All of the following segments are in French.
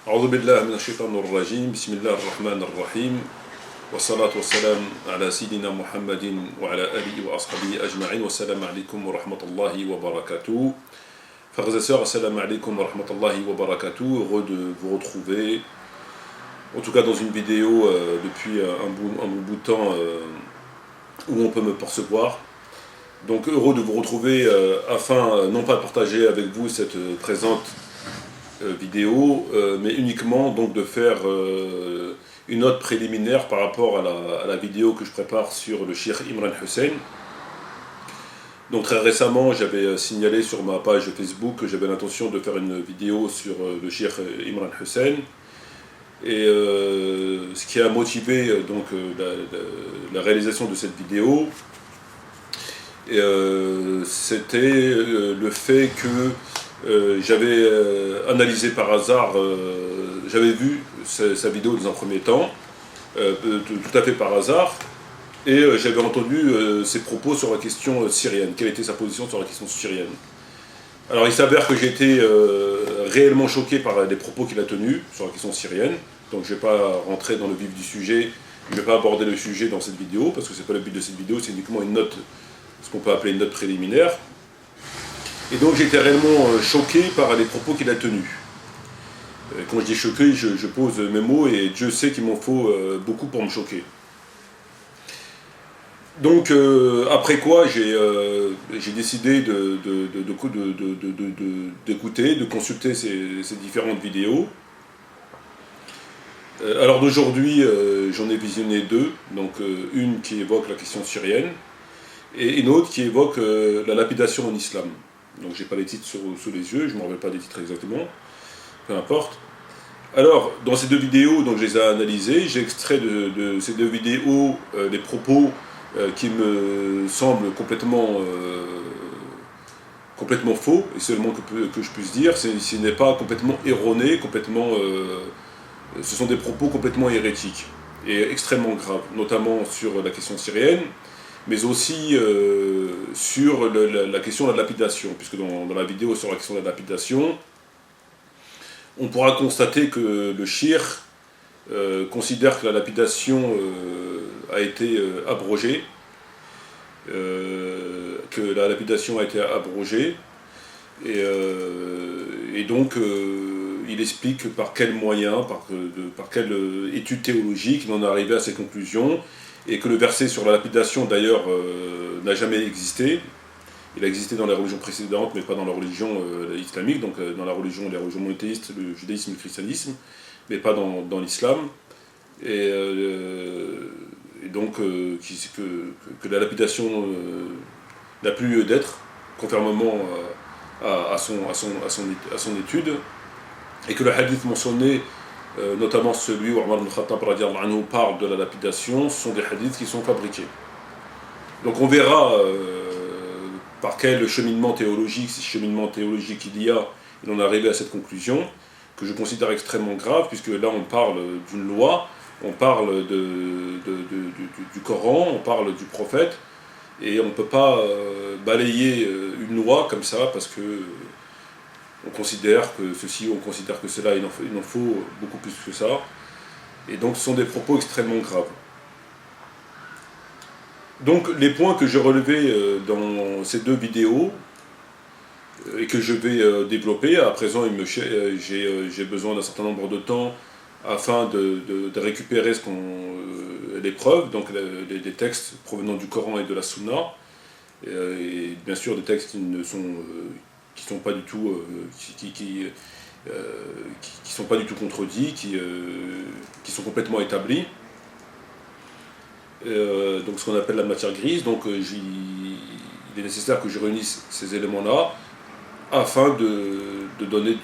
أعوذ بالله من الشيطان الرجيم بسم الله الرحمن الرحيم والصلاة والسلام على سيدنا محمد وعلى آله وأصحابه أجمعين والسلام عليكم ورحمة الله وبركاته. Frères et sœurs, assalamu alaikum wa rahmatullahi wa barakatuh. Heureux de vous retrouver, en tout cas dans une vidéo depuis un bout de temps où on peut me percevoir. Donc heureux de vous retrouver afin non pas de partager avec vous cette présente vidéo, mais uniquement donc de faire une note préliminaire par rapport à la vidéo que je prépare sur le Cheikh Imran Hussein. Donc très récemment, j'avais signalé sur ma page Facebook que j'avais l'intention de faire une vidéo sur le Cheikh Imran Hussein. Et ce qui a motivé donc la réalisation de cette vidéo, c'était le fait que j'avais analysé par hasard, j'avais vu sa vidéo dans un premier temps, tout à fait par hasard, et j'avais entendu ses propos sur la question syrienne, quelle était sa position sur la question syrienne. Alors il s'avère que j'ai été réellement choqué par les propos qu'il a tenus sur la question syrienne, donc je ne vais pas rentrer dans le vif du sujet, je ne vais pas aborder le sujet dans cette vidéo, parce que ce n'est pas le but de cette vidéo, c'est uniquement une note, ce qu'on peut appeler une note préliminaire. Et donc j'ai été réellement choqué par les propos qu'il a tenus. Quand je dis choqué, je pose mes mots et Dieu sait qu'il m'en faut beaucoup pour me choquer. Donc après quoi j'ai décidé d'écouter, de consulter ces différentes vidéos. Alors d'aujourd'hui j'en ai visionné deux, donc une qui évoque la question syrienne et une autre qui évoque la lapidation en islam. Donc j'ai pas les titres sous les yeux, je ne me rappelle pas des titres exactement, peu importe. Alors dans ces deux vidéos, donc je les ai analysées, j'ai extrait de ces deux vidéos des propos qui me semblent complètement faux, et seulement que je puisse dire, ce n'est pas complètement erroné, ce sont des propos complètement hérétiques et extrêmement graves, notamment sur la question syrienne, mais aussi sur la question de la lapidation, puisque dans la vidéo sur la question de la lapidation, on pourra constater que le shir considère que la lapidation a été abrogée, et donc il explique par quels moyens, par quelle étude théologique il en est arrivé à ces conclusions, et que le verset sur la lapidation d'ailleurs n'a jamais existé. Il a existé dans les religions précédentes, mais pas dans la religion islamique, donc dans les religions monothéistes, le judaïsme et le christianisme, mais pas dans l'islam. Et donc que la lapidation n'a plus lieu d'être, conformément à son étude, et que le hadith mentionné, notamment celui où Omar ibn Khattab parle de la lapidation, sont des hadiths qui sont fabriqués. Donc on verra par quel cheminement théologique, si cheminement théologique il en est arrivé à cette conclusion, que je considère extrêmement grave, puisque là on parle d'une loi, on parle du Coran, on parle du prophète, et on ne peut pas balayer une loi comme ça, parce que on considère que ceci, on considère que cela, il en faut beaucoup plus que ça. Et donc ce sont des propos extrêmement graves. Donc les points que j'ai relevés dans ces deux vidéos, et que je vais développer, à présent j'ai besoin d'un certain nombre de temps afin de récupérer les preuves, donc des textes provenant du Coran et de la Sunna, et bien sûr des textes qui sont pas du tout contredits, qui sont complètement établis, donc ce qu'on appelle la matière grise. Donc il est nécessaire que je réunisse ces éléments-là afin de donner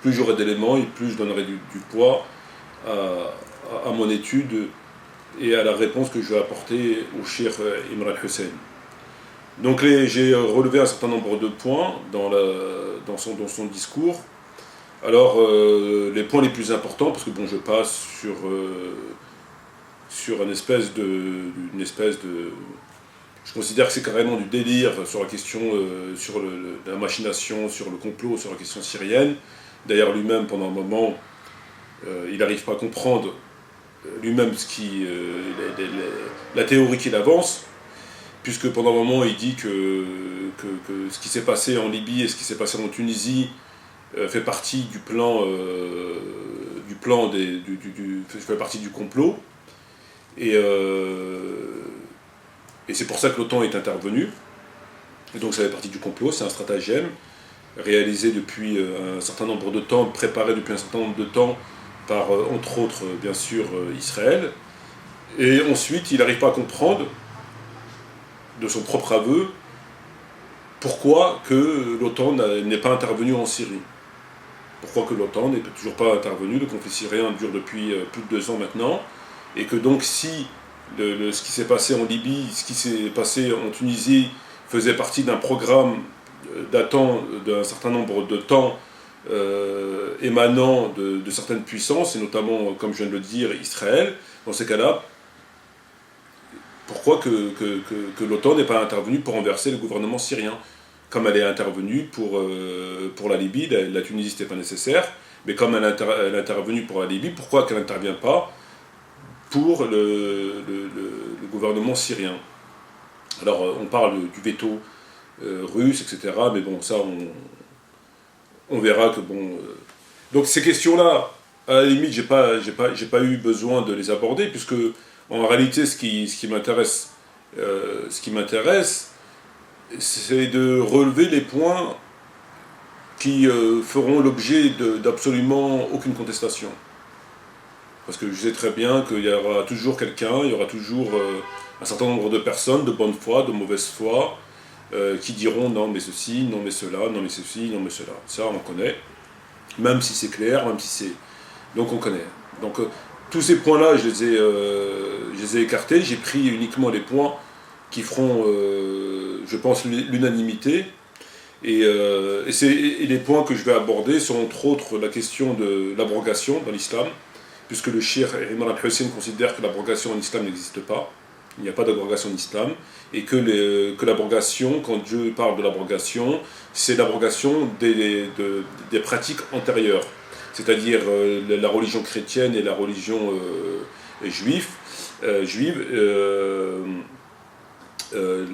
plus j'aurai d'éléments et plus je donnerai du poids à mon étude et à la réponse que je vais apporter au Cheikh Imran Hussein. Donc j'ai relevé un certain nombre de points dans son discours. Alors les points les plus importants, parce que bon, je passe sur une espèce de je considère que c'est carrément du délire sur la question, sur la machination, sur le complot, sur la question syrienne. D'ailleurs lui-même pendant un moment il n'arrive pas à comprendre lui-même la théorie qu'il avance, puisque pendant un moment il dit que ce qui s'est passé en Libye et ce qui s'est passé en Tunisie fait partie du plan, fait partie du complot, et c'est pour ça que l'OTAN est intervenu, et donc ça fait partie du complot, c'est un stratagème réalisé depuis un certain nombre de temps, préparé depuis un certain nombre de temps par, entre autres, bien sûr, Israël. Et ensuite, il n'arrive pas à comprendre, de son propre aveu, pourquoi que l'OTAN n'est pas intervenue en Syrie. Pourquoi que l'OTAN n'est toujours pas intervenue, le conflit syrien dure depuis plus de 2 ans maintenant, et que donc si ce qui s'est passé en Libye, ce qui s'est passé en Tunisie faisait partie d'un programme datant d'un certain nombre de temps émanant de certaines puissances, et notamment, comme je viens de le dire, Israël, dans ces cas-là, pourquoi que l'OTAN n'est pas intervenue pour renverser le gouvernement syrien, comme elle est intervenue pour la Libye. La Tunisie, ce n'était pas nécessaire, mais comme elle est intervenue pour la Libye, pourquoi qu'elle n'intervient pas pour le gouvernement syrien? Alors, on parle du veto russe, etc., mais bon, ça, on verra que bon... Donc ces questions-là, à la limite, j'ai pas eu besoin de les aborder, puisque en réalité, ce qui m'intéresse, c'est de relever les points qui feront l'objet d'absolument aucune contestation. Parce que je sais très bien qu'il y aura toujours quelqu'un, il y aura toujours un certain nombre de personnes de bonne foi, de mauvaise foi, qui diront non mais ceci, non mais cela, non mais ceci, non mais cela. Ça on connaît, même si c'est clair, même si c'est... Donc on connaît. Donc tous ces points-là, je les ai écartés, j'ai pris uniquement les points qui feront, je pense, l'unanimité. Et les points que je vais aborder sont entre autres la question de l'abrogation dans l'islam, puisque le cheikh Imran al-Hussein considère que l'abrogation en islam n'existe pas. Il n'y a pas d'abrogation en islam, et que l'abrogation, quand Dieu parle de l'abrogation, c'est l'abrogation des pratiques antérieures, c'est-à-dire la religion chrétienne et la religion juive.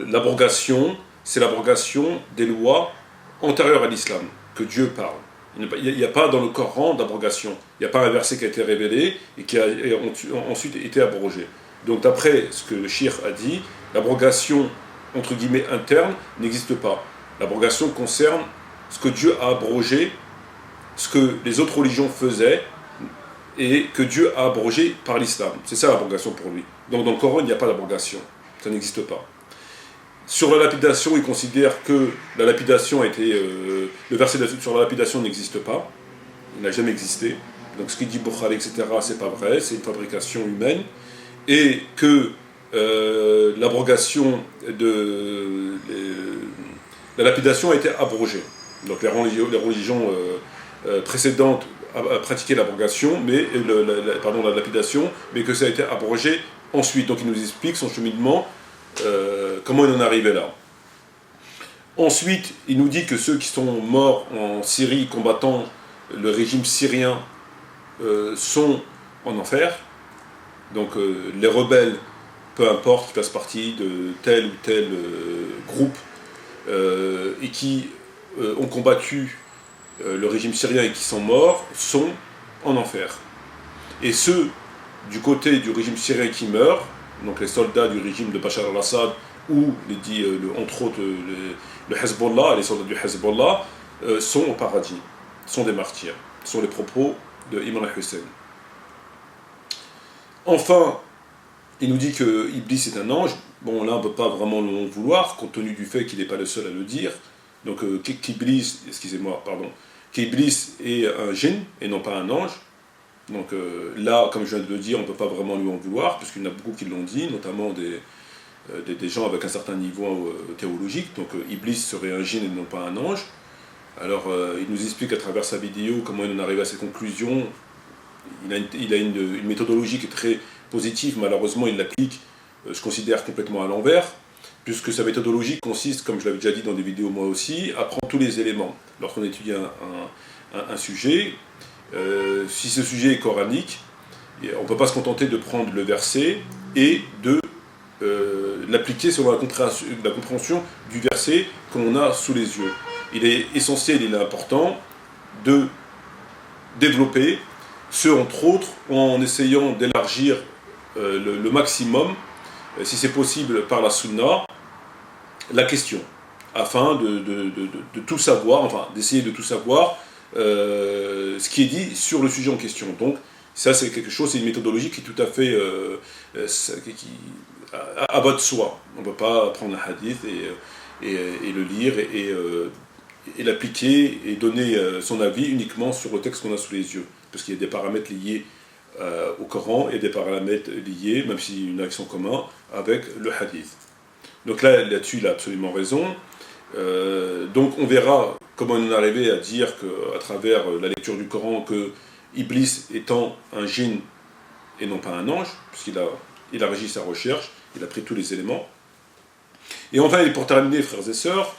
L'abrogation, c'est l'abrogation des lois antérieures à l'islam, que Dieu parle. Il n'y a pas dans le Coran d'abrogation. Il n'y a pas un verset qui a été révélé et qui a ensuite été abrogé. Donc d'après ce que le cheikh a dit, l'abrogation, entre guillemets, interne, n'existe pas. L'abrogation concerne ce que Dieu a abrogé, ce que les autres religions faisaient, et que Dieu a abrogé par l'islam. C'est ça l'abrogation pour lui. Donc dans le Coran, il n'y a pas d'abrogation. Ça n'existe pas. Sur la lapidation, il considère que la lapidation a été... le verset sur la lapidation n'existe pas. Il n'a jamais existé. Donc ce qu'il dit Bukhari, etc., c'est pas vrai. C'est une fabrication humaine. Et que l'abrogation de... la lapidation a été abrogée. Donc les religions précédentes pratiquaient l'abrogation, mais la lapidation, mais que ça a été abrogé ensuite. Donc il nous explique son cheminement, comment il en est arrivé là. Ensuite, il nous dit que ceux qui sont morts en Syrie combattant le régime syrien sont en enfer. Donc les rebelles, peu importe, qui fassent partie de tel ou tel groupe, et qui ont combattu le régime syrien et qui sont morts, sont en enfer. Et ceux du côté du régime syrien qui meurent, donc les soldats du régime de Bachar al-Assad, ou entre autres le Hezbollah, les soldats du Hezbollah, sont au paradis, sont des martyrs. Ce sont les propos de Imran al-Hussein. Enfin, il nous dit que Iblis est un ange. Bon, là, on ne peut pas vraiment le vouloir, compte tenu du fait qu'il n'est pas le seul à le dire. Donc, qu'Iblis est un djinn et non pas un ange. Donc là, comme je viens de le dire, on ne peut pas vraiment lui en vouloir, puisqu'il y en a beaucoup qui l'ont dit, notamment des gens avec un certain niveau théologique. Donc Iblis serait un djinn et non pas un ange. Alors, il nous explique à travers sa vidéo comment il en arrive à ces conclusions. Il a une méthodologie qui est très positive, malheureusement il l'applique, je considère, complètement à l'envers, puisque sa méthodologie consiste, comme je l'avais déjà dit dans des vidéos moi aussi, à prendre tous les éléments. Lorsqu'on étudie un sujet, Si ce sujet est coranique, on ne peut pas se contenter de prendre le verset et de l'appliquer selon la compréhension du verset qu'on a sous les yeux. Il est essentiel, il est important de développer ce, entre autres, en essayant d'élargir le maximum, si c'est possible par la sunna, la question, afin de tout savoir, enfin d'essayer de tout savoir ce qui est dit sur le sujet en question. Donc ça c'est quelque chose, c'est une méthodologie qui est tout à fait à bas de soi. On ne peut pas prendre un hadith et le lire et l'appliquer et donner son avis uniquement sur le texte qu'on a sous les yeux. Parce qu'il y a des paramètres liés au Coran et des paramètres liés, même s'il y a une action commune, avec le hadith. Donc là-dessus, il a absolument raison. Donc on verra comment on est arrivé à dire qu'à travers la lecture du Coran que Iblis étant un djinn et non pas un ange, puisqu'il a régi sa recherche, il a pris tous les éléments. Et enfin, et pour terminer, frères et sœurs,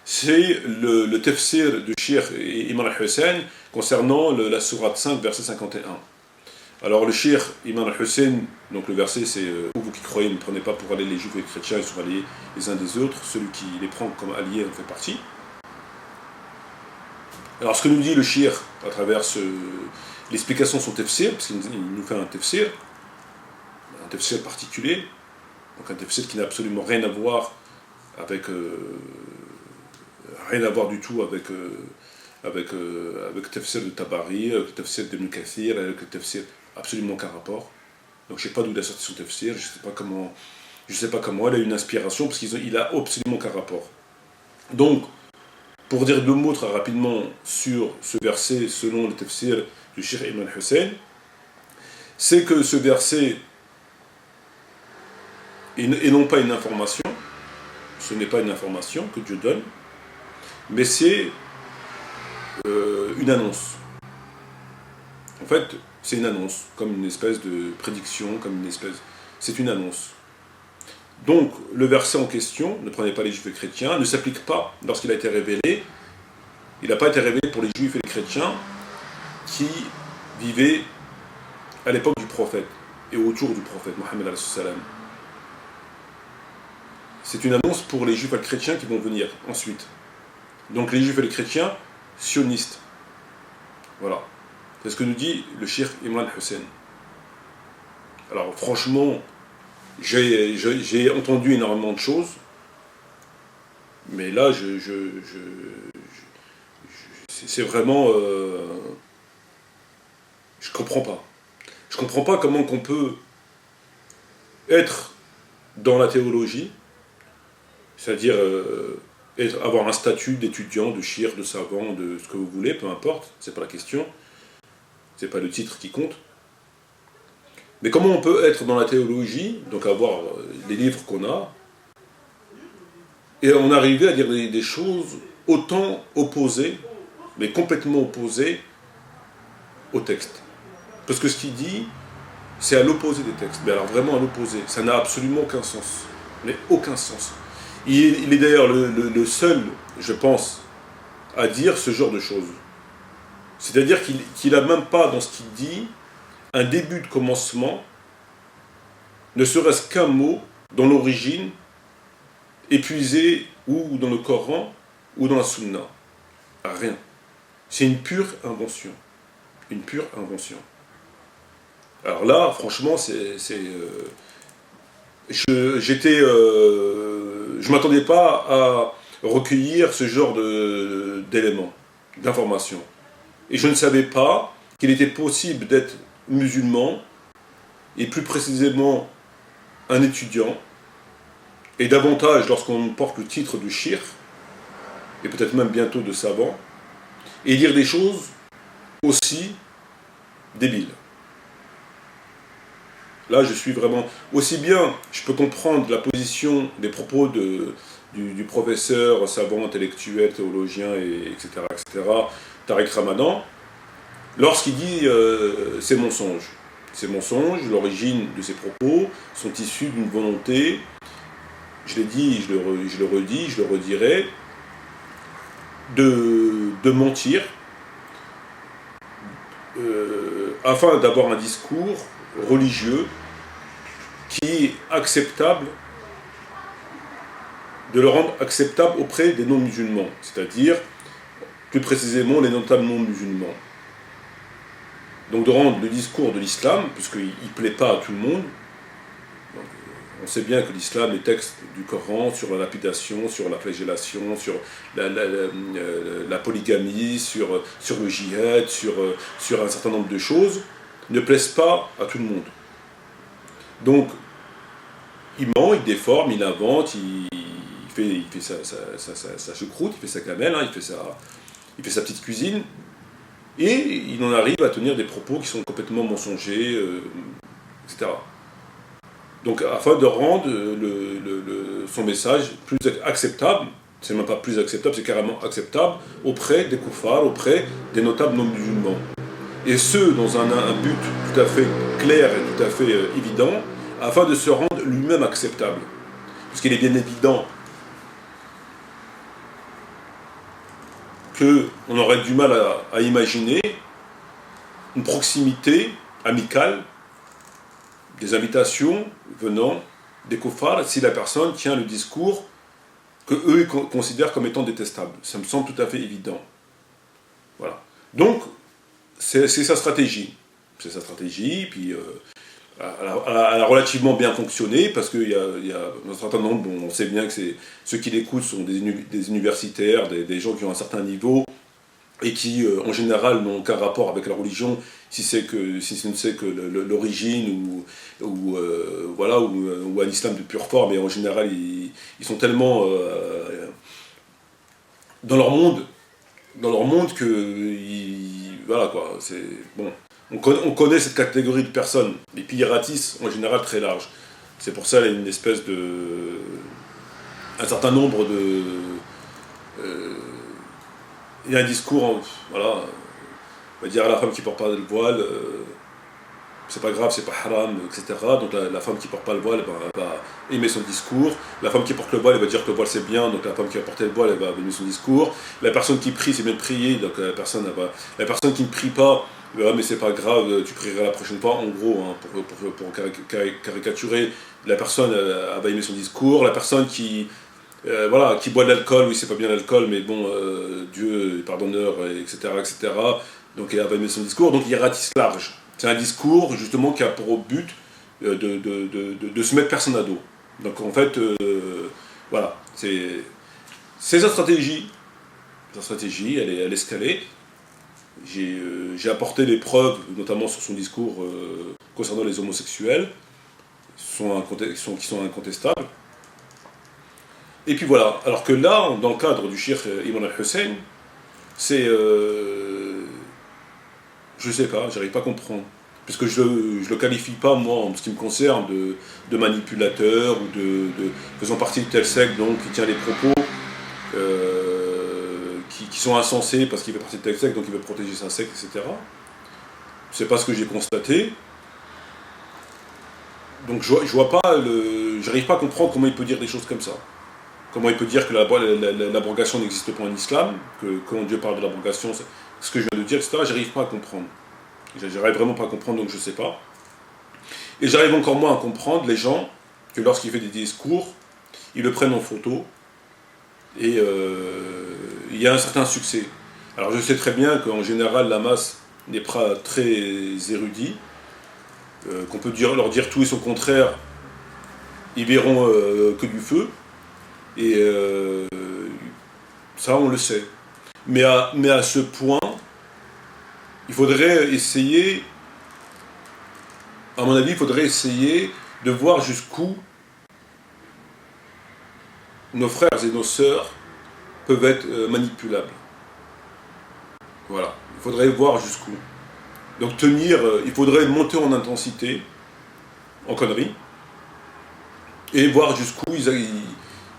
c'est le tafsir du Cheikh Imran al-Hussein concernant la sourate 5, verset 51. Alors le Cheikh Imran al-Hussein, donc le verset c'est vous qui croyez ne prenez pas pour aller les juifs et les chrétiens, ils sont alliés les uns des autres, celui qui les prend comme alliés en fait partie. Alors ce que nous dit le Cheikh à travers l'explication de son tafsir, parce qu'il nous fait un tafsir particulier, donc un tafsir qui n'a absolument rien à voir avec rien à voir du tout avec le tafsir de Tabari, avec le tafsir d'Ibn Kathir, avec le tafsir, absolument aucun rapport. Donc je ne sais pas d'où il a sorti son tafsir, je ne sais pas comment, il a eu une inspiration, parce qu'il a absolument aucun rapport. Donc, pour dire deux mots très rapidement sur ce verset, selon le tafsir du Cheikh Imran Hussein, c'est que ce verset, et non pas une information, ce n'est pas une information que Dieu donne, mais c'est une annonce. En fait, c'est une annonce, comme une espèce de prédiction, c'est une annonce. Donc, le verset en question, ne prenez pas les juifs et les chrétiens, ne s'applique pas lorsqu'il a été révélé. Il n'a pas été révélé pour les juifs et les chrétiens qui vivaient à l'époque du prophète et autour du prophète, Mohammed alayhi salam. C'est une annonce pour les juifs et les chrétiens qui vont venir ensuite. Donc les juifs et les chrétiens sionistes. Voilà. C'est ce que nous dit le Cheikh Imran Hussein. Alors franchement, j'ai entendu énormément de choses, mais là, c'est vraiment... je comprends pas. Je comprends pas comment qu'on peut être dans la théologie, c'est-à-dire avoir un statut d'étudiant, de shir, de savant, de ce que vous voulez, peu importe, c'est pas la question, c'est pas le titre qui compte. Mais comment on peut être dans la théologie, donc avoir les livres qu'on a, et en arriver à dire des choses autant opposées, mais complètement opposées au texte. Parce que ce qu'il dit, c'est à l'opposé des textes, mais alors vraiment à l'opposé. Ça n'a absolument aucun sens, mais aucun sens. Il est d'ailleurs le seul, je pense, à dire ce genre de choses. C'est-à-dire qu'il n'a même pas, dans ce qu'il dit, un début de commencement, ne serait-ce qu'un mot dans l'origine, épuisé ou dans le Coran, ou dans la Sunna. Rien. C'est une pure invention. Une pure invention. Alors là, franchement, je m'attendais pas à recueillir ce genre d'éléments, d'informations. Et je ne savais pas qu'il était possible d'être musulman, et plus précisément un étudiant, et davantage lorsqu'on porte le titre de shir, et peut-être même bientôt de savant, et dire des choses aussi débiles. Là, je suis vraiment... Aussi bien, je peux comprendre la position des propos du professeur, savant, intellectuel, théologien, etc., Tariq Ramadan, lorsqu'il dit ces mensonges. Ces mensonges, l'origine de ces propos, sont issus d'une volonté, je l'ai dit, je le redis, je le redirai, de mentir, afin d'avoir un discours religieux qui est acceptable, de le rendre acceptable auprès des non-musulmans, c'est-à-dire, plus précisément, les notables non-musulmans. Donc de rendre le discours de l'islam, puisqu'il ne plaît pas à tout le monde. Donc, on sait bien que l'islam, les textes du Coran sur la lapidation, sur la flagellation, sur la polygamie, sur le djihad, sur un certain nombre de choses, ne plaisent pas à tout le monde. Donc, il ment, il déforme, il invente, il fait sa choucroute, il fait sa gamelle, hein, il fait sa petite cuisine, et il en arrive à tenir des propos qui sont complètement mensongers, etc. Donc, afin de rendre son message plus acceptable, c'est même pas plus acceptable, c'est carrément acceptable, auprès des koufars, auprès des notables non-musulmans. Et ce, dans un but tout à fait clair et tout à fait évident, afin de se rendre lui-même acceptable. Puisqu'il est bien évident qu'on aurait du mal à imaginer une proximité amicale, des invitations venant des koufars, si la personne tient le discours que eux considèrent comme étant détestable. Ça me semble tout à fait évident. Voilà. Donc, c'est sa stratégie. C'est sa stratégie, puis elle a relativement bien fonctionné, parce qu'il y a un certain nombre, on sait bien que ceux qui l'écoutent sont des universitaires, des gens qui ont un certain niveau, et qui, en général, n'ont aucun rapport avec la religion, si ce ne c'est que l'origine, ou un islam de pure forme, mais en général, ils sont tellement dans leur monde que, voilà quoi, c'est bon. On connaît cette catégorie de personnes, et puis ils ratissent en général très large. C'est pour ça qu'il y a une espèce de... un certain nombre de... il y a un discours, voilà, on va dire à la femme qui ne porte pas le voile, c'est pas grave, c'est pas haram, etc. Donc la femme qui ne porte pas le voile, elle va aimer son discours. La femme qui porte le voile, elle va dire que le voile c'est bien, donc la femme qui va porter le voile, elle va aimer son discours. La personne qui prie, c'est bien de prier, donc la personne qui ne prie pas, mais c'est pas grave, tu prieras la prochaine fois, en gros, hein, pour caricaturer, la personne elle va aimer son discours. La personne qui boit de l'alcool, oui c'est pas bien l'alcool, mais bon, Dieu est pardonneur, etc. Donc elle va aimer son discours, donc il ratisse large. C'est un discours justement qui a pour but de se mettre personne à dos. Donc en fait, voilà, c'est sa stratégie. Sa stratégie, elle est scalée. J'ai apporté les preuves, notamment sur son discours concernant les homosexuels, qui sont incontestables. Et puis voilà, alors que là, dans le cadre du Cheikh Imran al-Hussein, c'est... je sais pas, j'arrive pas à comprendre. Parce que je le qualifie pas, moi, en ce qui me concerne, de manipulateur ou de faisant partie de telle secte, donc, qui tient des propos qui sont insensés parce qu'il fait partie de telle secte, donc il veut protéger sa secte, etc. C'est pas ce que j'ai constaté. Donc je vois pas j'arrive pas à comprendre comment il peut dire des choses comme ça. Comment il peut dire que l'abrogation n'existe pas en islam, que quand Dieu parle de l'abrogation, ce que je viens de dire, etc., j'arrive pas à comprendre. J'arrive vraiment pas à comprendre, donc je sais pas. Et j'arrive encore moins à comprendre les gens que lorsqu'il fait des discours, ils le prennent en photo, et il y a un certain succès. Alors je sais très bien qu'en général, la masse n'est pas très érudit, qu'on peut leur dire tout et son contraire, ils verront que du feu. Et ça, on le sait. Mais à ce point, il faudrait essayer, à mon avis, il faudrait essayer de voir jusqu'où nos frères et nos sœurs peuvent être manipulables. Voilà. Il faudrait voir jusqu'où. Donc il faudrait monter en intensité, en conneries, et voir jusqu'où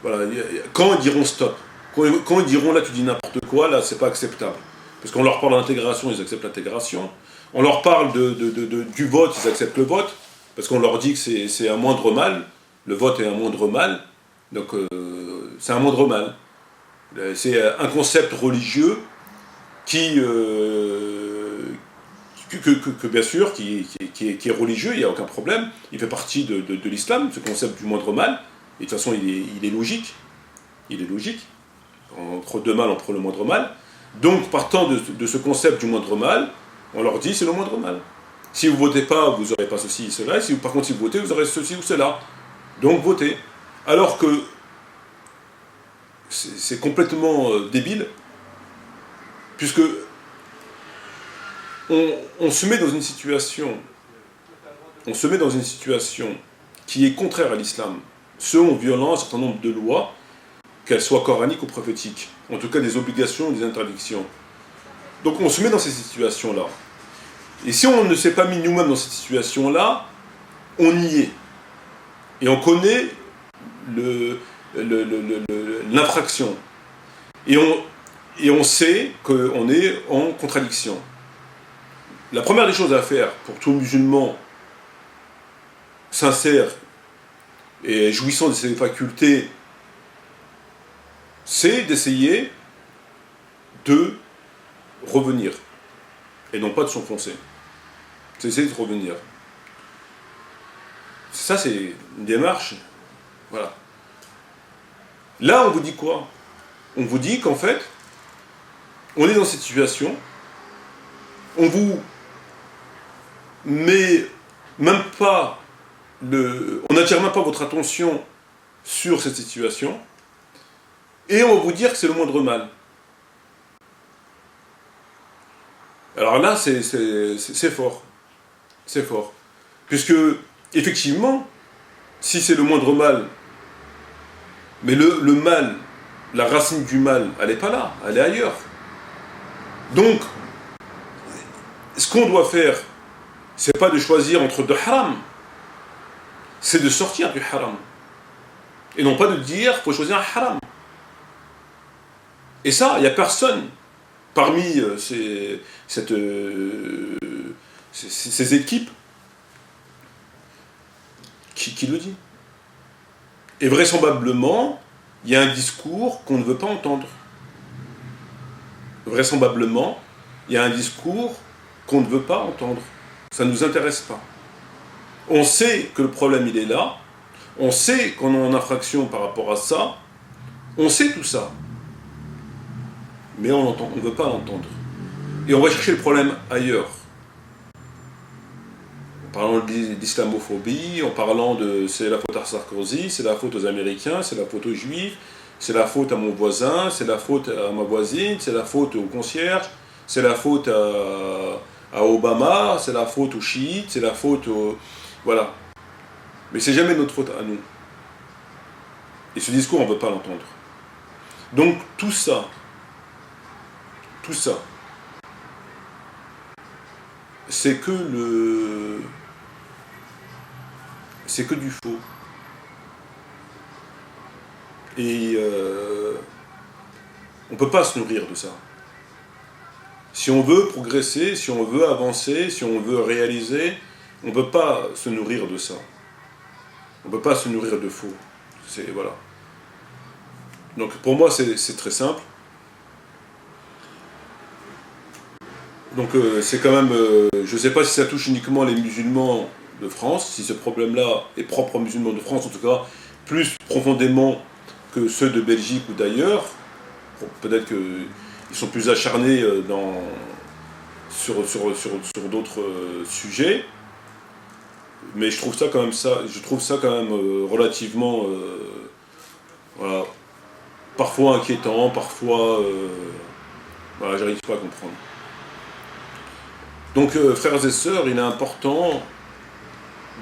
voilà, quand ils diront stop, quand ils diront là tu dis n'importe quoi, là c'est pas acceptable. Parce qu'on leur parle d'intégration, ils acceptent l'intégration. On leur parle du vote, ils acceptent le vote. Parce qu'on leur dit que c'est un moindre mal. Le vote est un moindre mal. Donc c'est un moindre mal. C'est un concept religieux qui bien sûr, qui est religieux, il n'y a aucun problème, il fait partie de l'islam, ce concept du moindre mal, et de toute façon il est logique, entre deux mal on prend le moindre mal, donc partant de ce concept du moindre mal, on leur dit c'est le moindre mal. Si vous ne votez pas, vous n'aurez pas ceci et cela, par contre si vous votez, vous aurez ceci ou cela, donc votez. Alors que c'est complètement débile, puisque on se met dans une situation qui est contraire à l'islam, selon violant un certain nombre de lois, qu'elles soient coraniques ou prophétiques, en tout cas des obligations ou des interdictions. Donc on se met dans ces situations-là. Et si on ne s'est pas mis nous-mêmes dans cette situation-là, on y est. Et on connaît l'infraction. Et on sait qu'on est en contradiction. La première des choses à faire pour tout musulman sincère et jouissant de ses facultés, c'est d'essayer de revenir et non pas de s'enfoncer. C'est essayer de revenir. Ça, c'est une démarche. Voilà. Là, on vous dit quoi? On vous dit qu'en fait, on est dans cette situation, on vous met même pas on n'attire même pas votre attention sur cette situation, et on va vous dire que c'est le moindre mal. Alors là, c'est fort. C'est fort. Puisque, effectivement, si c'est le moindre mal, mais le mal, la racine du mal, elle n'est pas là, elle est ailleurs. Donc, ce qu'on doit faire, c'est pas de choisir entre deux haram, c'est de sortir du haram. Et non pas de dire qu'il faut choisir un haram. Et ça, il n'y a personne parmi ces équipes qui le dit. Et vraisemblablement, il y a un discours qu'on ne veut pas entendre. Vraisemblablement, il y a un discours qu'on ne veut pas entendre. Ça ne nous intéresse pas. On sait que le problème, il est là. On sait qu'on est en infraction par rapport à ça. On sait tout ça. Mais on ne veut pas l'entendre. Et on va chercher le problème ailleurs. En parlant d'islamophobie, en parlant de c'est la faute à Sarkozy, c'est la faute aux Américains, c'est la faute aux Juifs, c'est la faute à mon voisin, c'est la faute à ma voisine, c'est la faute au concierge, c'est la faute à Obama, c'est la faute aux chiites, c'est la faute aux... Voilà. Mais c'est jamais notre faute à nous. Et ce discours, on ne veut pas l'entendre. Donc tout ça, c'est que du faux. Et on ne peut pas se nourrir de ça. Si on veut progresser, si on veut avancer, si on veut réaliser, on ne peut pas se nourrir de ça. On ne peut pas se nourrir de faux. Voilà. Donc pour moi, c'est très simple. Donc c'est quand même... je ne sais pas si ça touche uniquement les musulmans de France, si ce problème-là est propre aux musulmans de France, en tout cas plus profondément que ceux de Belgique ou d'ailleurs. Peut-être qu'ils sont plus acharnés sur d'autres sujets. Mais je trouve ça quand même relativement voilà, parfois inquiétant, parfois voilà, j'arrive pas à comprendre. Donc frères et sœurs, il est important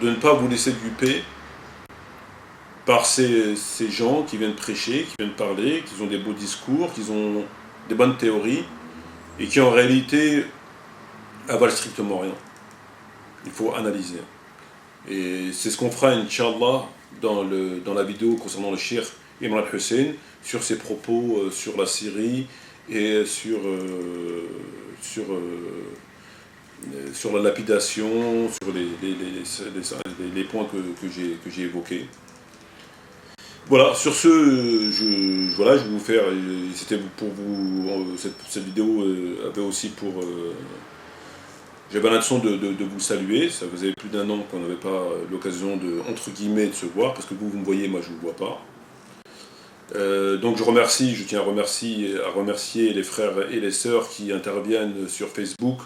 de ne pas vous laisser duper par ces gens qui viennent prêcher, qui viennent parler, qui ont des beaux discours, qui ont des bonnes théories et qui en réalité avalent strictement rien. Il faut analyser. Et c'est ce qu'on fera, Inch'Allah, dans la vidéo concernant le Cheikh Imran Hussein, sur ses propos sur la Syrie et sur la lapidation, sur les points que j'ai évoqués. Voilà, sur ce, je vais vous faire, c'était pour vous, cette vidéo avait aussi pour J'avais l'intention de vous saluer, ça faisait plus d'1 an qu'on n'avait pas l'occasion de, entre guillemets, de se voir, parce que vous me voyez, moi je ne vous vois pas. Donc je tiens à remercier les frères et les sœurs qui interviennent sur Facebook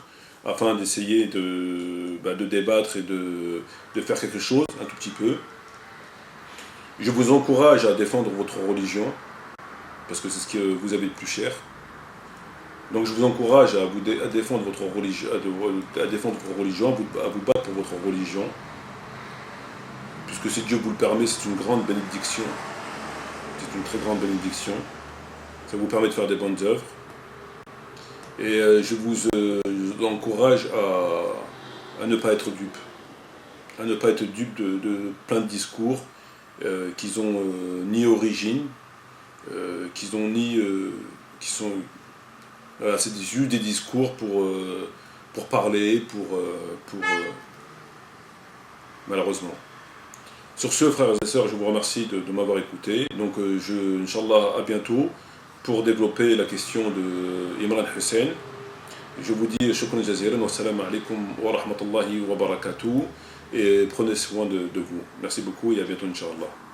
afin d'essayer de débattre et de faire quelque chose, un tout petit peu. Je vous encourage à défendre votre religion, parce que c'est ce que vous avez de plus cher. Donc je vous encourage à défendre votre religion, à défendre votre religion, à vous battre pour votre religion, puisque si Dieu vous le permet, c'est une grande bénédiction. C'est une très grande bénédiction. Ça vous permet de faire des bonnes œuvres. Et je vous encourage à ne pas être dupe. À ne pas être dupe de plein de discours qui n'ont ni origine, qui sont... Voilà, c'est juste des discours pour parler, malheureusement. Sur ce, frères et sœurs, je vous remercie de m'avoir écouté. Donc, Inch'Allah, à bientôt pour développer la question de Imran Hussein. Je vous dis shukran jazilan wa salam alaikum wa rahmatullahi wa barakatuh et prenez soin de vous. Merci beaucoup et à bientôt, Inch'Allah.